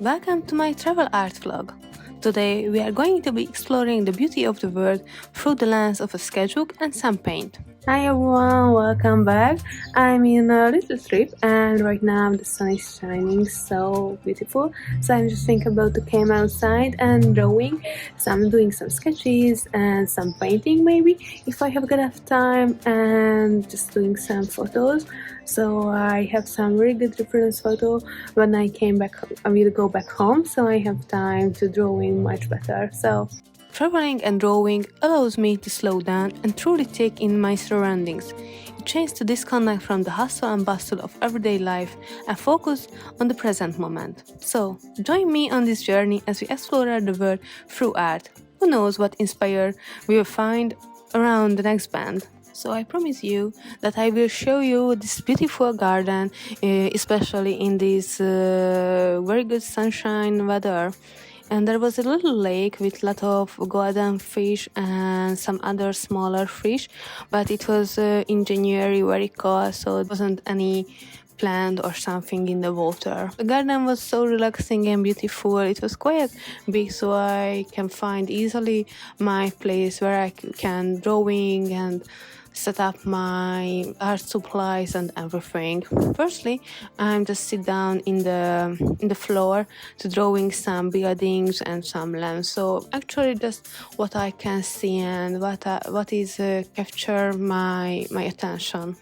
Welcome to my travel art vlog. Today we are going to be exploring the beauty of the world through the lens of a sketchbook and some paint. Hi everyone, welcome back. I'm in a little trip and right now the sun is shining so beautiful. So I'm just thinking about to come outside and drawing. So I'm doing some sketches and some painting maybe if I have got enough time, and just doing some photos. So I have some really good reference photo when I came back. I will go back home, so I have time to drawing much better. So traveling and drawing allows me to slow down and truly take in my surroundings. It changes to disconnect from the hustle and bustle of everyday life and focus on the present moment. So join me on this journey as we explore the world through art. Who knows what inspire we will find around the next bend. So I promise you that I will show you this beautiful garden, especially in this very good sunshine weather. And there was a little lake with a lot of golden fish and some other smaller fish, but it was in January, very cold, so it wasn't any plant or something in the water. The garden was so relaxing and beautiful. It was quite big, so I can find easily my place where I can drawing and set up my art supplies and everything. Firstly, I'm just sit down in the floor to drawing some buildings and some lands. So actually just what I can see and what is capture my attention.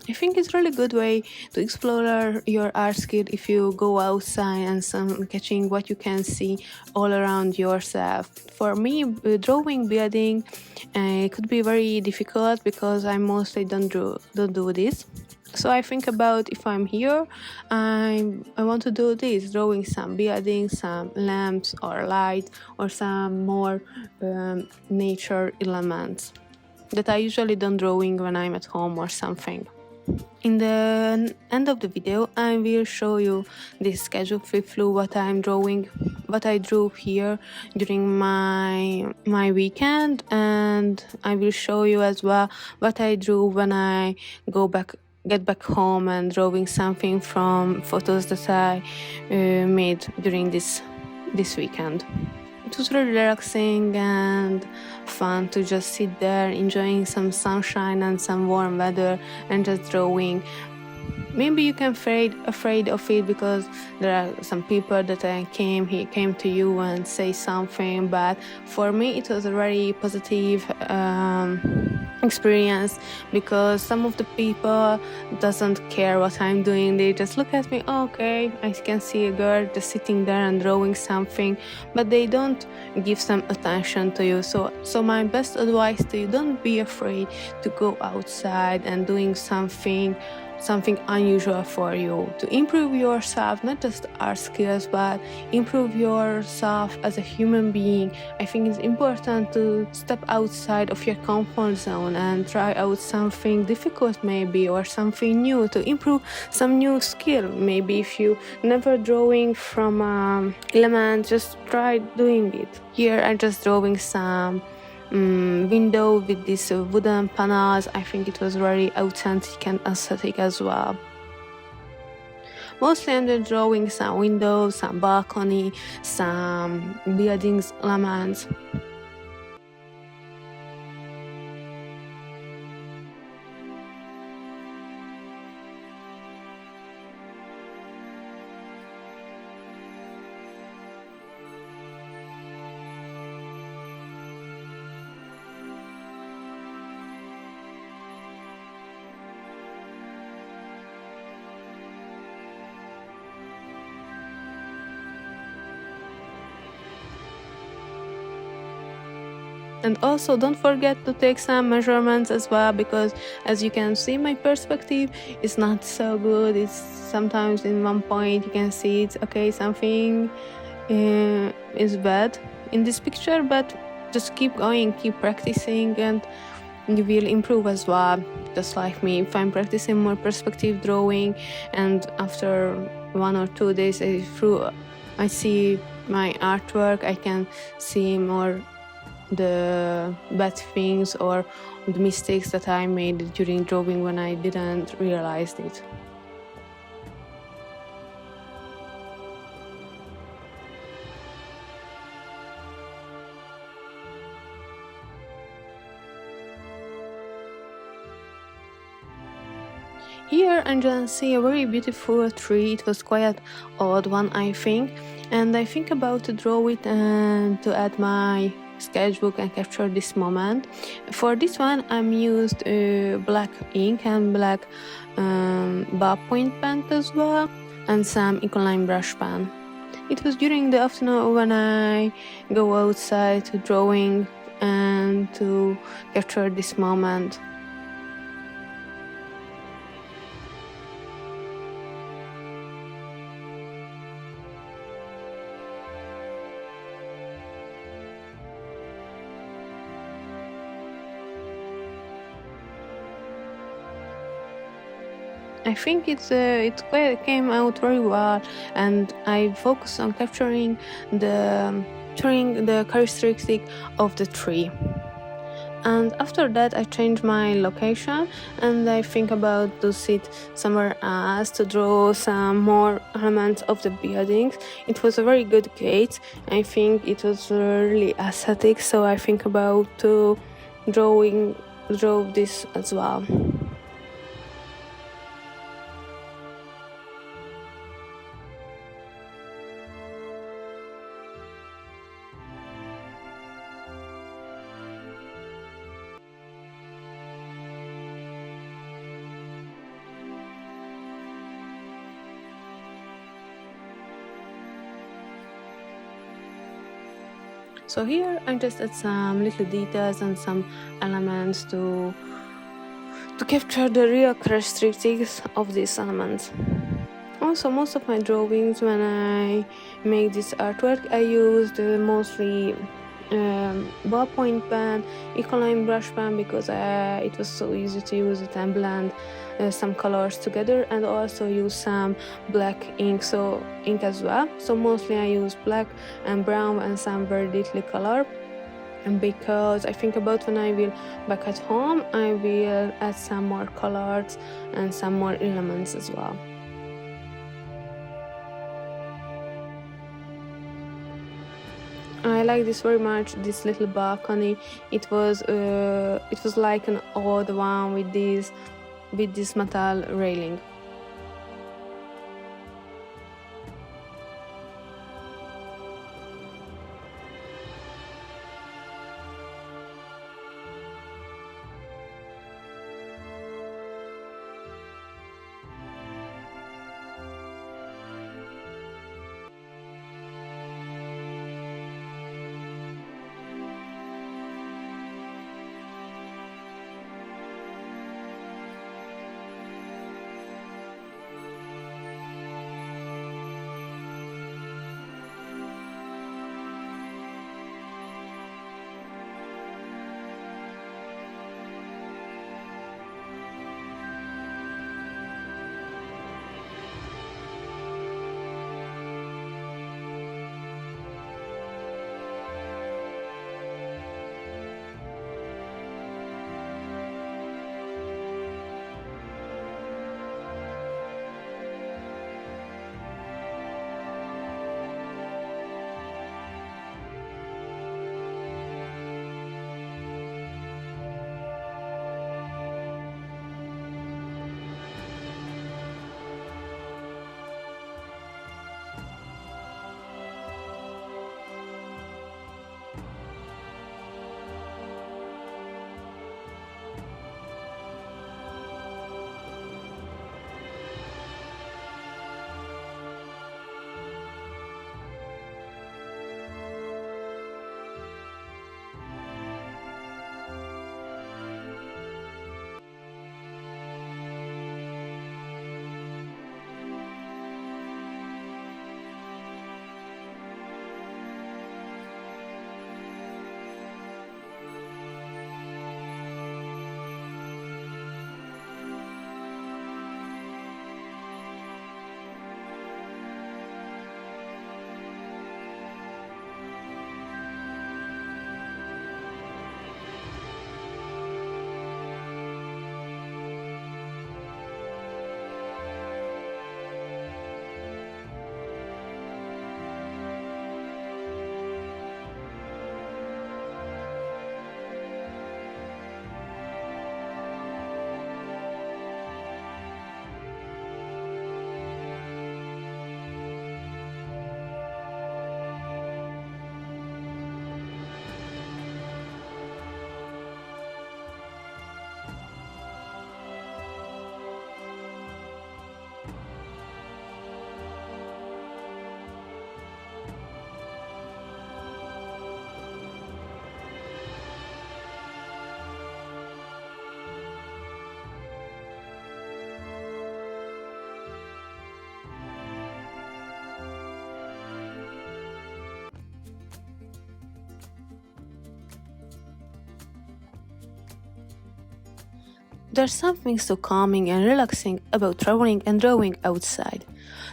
I think it's really good way to explore your art skill if you go outside and some catching what you can see all around yourself. For me, drawing building could be very difficult because I mostly don't do this. So I think about if I'm here, I want to do this, drawing some buildings, some lamps or light or some more nature elements that I usually don't drawing when I'm at home or something. In the end of the video, I will show you this sketchbook flip-through what I'm drawing, what I drew here during my weekend, and I will show you as well what I drew when I get back home and drawing something from photos that I made during this weekend. It was really relaxing and fun to just sit there enjoying some sunshine and some warm weather and just drawing. Maybe you can afraid of it because there are some people that came to you and say something, but for me it was a very positive experience because some of the people doesn't care what I'm doing. They just look at me, okay, I can see a girl just sitting there and drawing something, but they don't give some attention to you. So my best advice to you, don't be afraid to go outside and doing something unusual for you to improve yourself, not just art skills but improve yourself as a human being. I think it's important to step outside of your comfort zone and try out something difficult maybe or something new to improve some new skill. Maybe if you never drawing from element, just try doing it. Here I'm just drawing some window with these wooden panels. I think it was very authentic and aesthetic as well. Mostly I'm just drawing some windows, some balcony, some buildings elements. And also don't forget to take some measurements as well, because as you can see my perspective is not so good. It's sometimes in one point you can see it's okay, something is bad in this picture, but just keep going, keep practicing and you will improve as well. Just like me, if I'm practicing more perspective drawing and after 1 or 2 days I see my artwork, I can see more the bad things or the mistakes that I made during drawing when I didn't realize it. Here I just see a very beautiful tree. It was quite odd one, I think, and I think about to draw it and to add my sketchbook and capture this moment. For this one I'm used black ink and black ballpoint pen as well, and some Ecoline brush pen. It was during the afternoon when I go outside to drawing and to capture this moment. I think it came out very well, and I focused on capturing the characteristic of the tree. And after that I changed my location and I think about to sit somewhere else to draw some more elements of the buildings. It was a very good gate. I think it was really aesthetic, so I think about to draw this as well. So here I just add some little details and some elements to capture the real characteristics of these elements. Also, most of my drawings, when I make this artwork, I used mostly ballpoint pen, Ecoline brush pen, because it was so easy to use it and blend some colors together, and also use some black ink as well. So mostly I use black and brown and some very little color. And because I think about when I will back at home, I will add some more colors and some more elements as well. I like this very much, this little balcony. It was like an old one with this metal railing. There's something so calming and relaxing about traveling and drawing outside.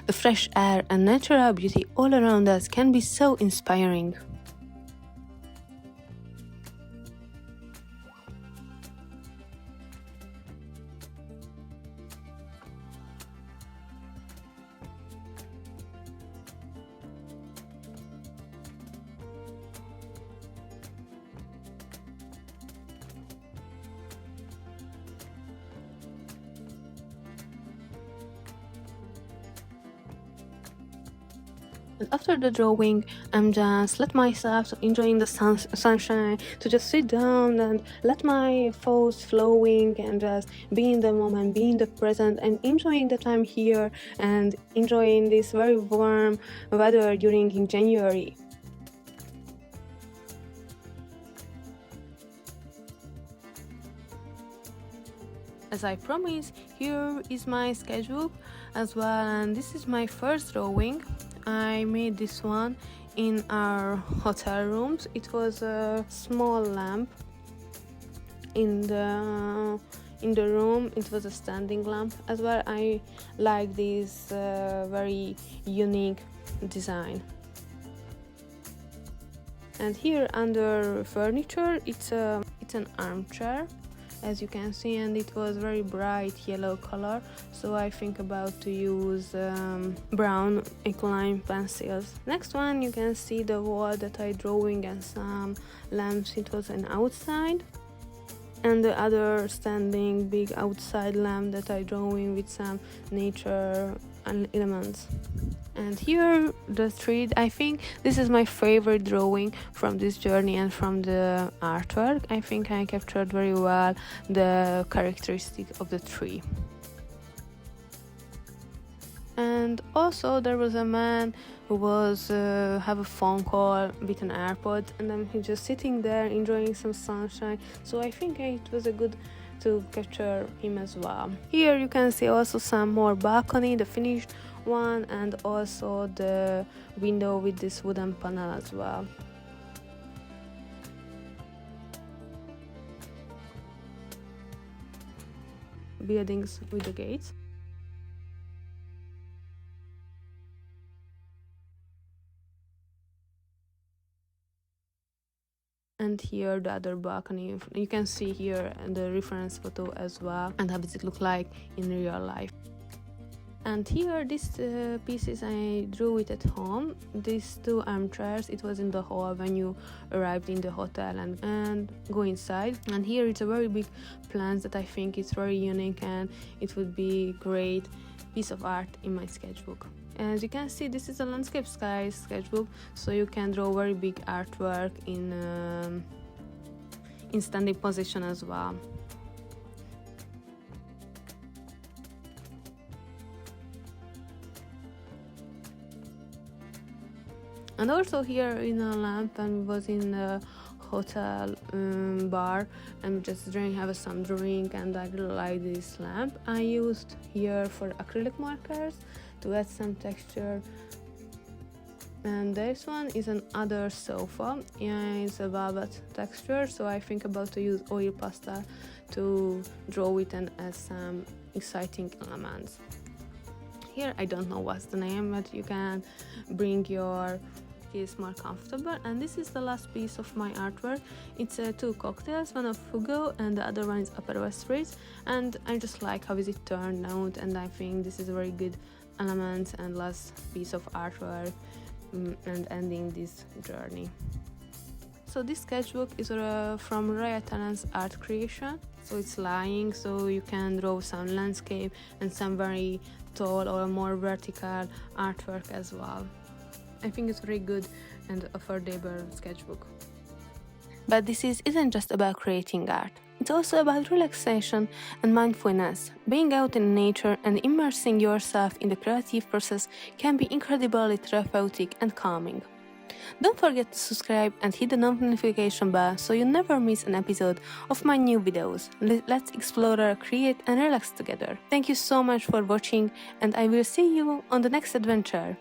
The fresh air and natural beauty all around us can be so inspiring. And after the drawing, I'm just let myself to enjoying the sunshine, to just sit down and let my thoughts flowing and just be in the moment, be in the present and enjoying the time here and enjoying this very warm weather during in January. As I promised, here is my sketchbook as well, and this is my first drawing. I made this one in our hotel rooms. It was a small lamp in the room. It was a standing lamp as well. I like this very unique design. And here under furniture, it's an armchair, as you can see, and it was very bright yellow color, so I think about to use brown ink pencils. Next one, you can see the wall that I drawing and some lamps. It was an outside, and the other standing big outside lamp that I drawing with some nature elements. And here the tree, I think this is my favorite drawing from this journey and from the artwork. I think I captured very well the characteristic of the tree. And also there was a man who was have a phone call with an AirPod, and then he just sitting there enjoying some sunshine, so I think it was a good to capture him as well. Here you can see also some more balcony, the finished one, and also the window with this wooden panel as well. Buildings with the gates. And here the other balcony. You can see here the reference photo as well, and how does it look like in real life. And here these pieces I drew it at home. These two armchairs, it was in the hall when you arrived in the hotel and go inside. And here it's a very big plant that I think is very unique, and it would be great piece of art in my sketchbook. As you can see, this is a landscape sky sketchbook, so you can draw very big artwork in standing position as well. And also here in a lamp, and was in a hotel bar, and just have some drink, and I really like this lamp. I used here for acrylic markers to add some texture. And this one is another sofa, and it's a velvet texture, so I think about to use oil pastel to draw it and add some exciting elements. Here I don't know what's the name, but you can bring your is more comfortable. And this is the last piece of my artwork. It's two cocktails, one of Hugo and the other one is Upper West Street, and I just like how is it turned out, and I think this is a very good element and last piece of artwork and ending this journey. So this sketchbook is from Raya Talent's art creation, so it's lying, so you can draw some landscape and some very tall or more vertical artwork as well. I think it's very good and affordable sketchbook. But this isn't just about creating art. It's also about relaxation and mindfulness. Being out in nature and immersing yourself in the creative process can be incredibly therapeutic and calming. Don't forget to subscribe and hit the notification bell so you never miss an episode of my new videos. Let's explore, create and relax together. Thank you so much for watching, and I will see you on the next adventure.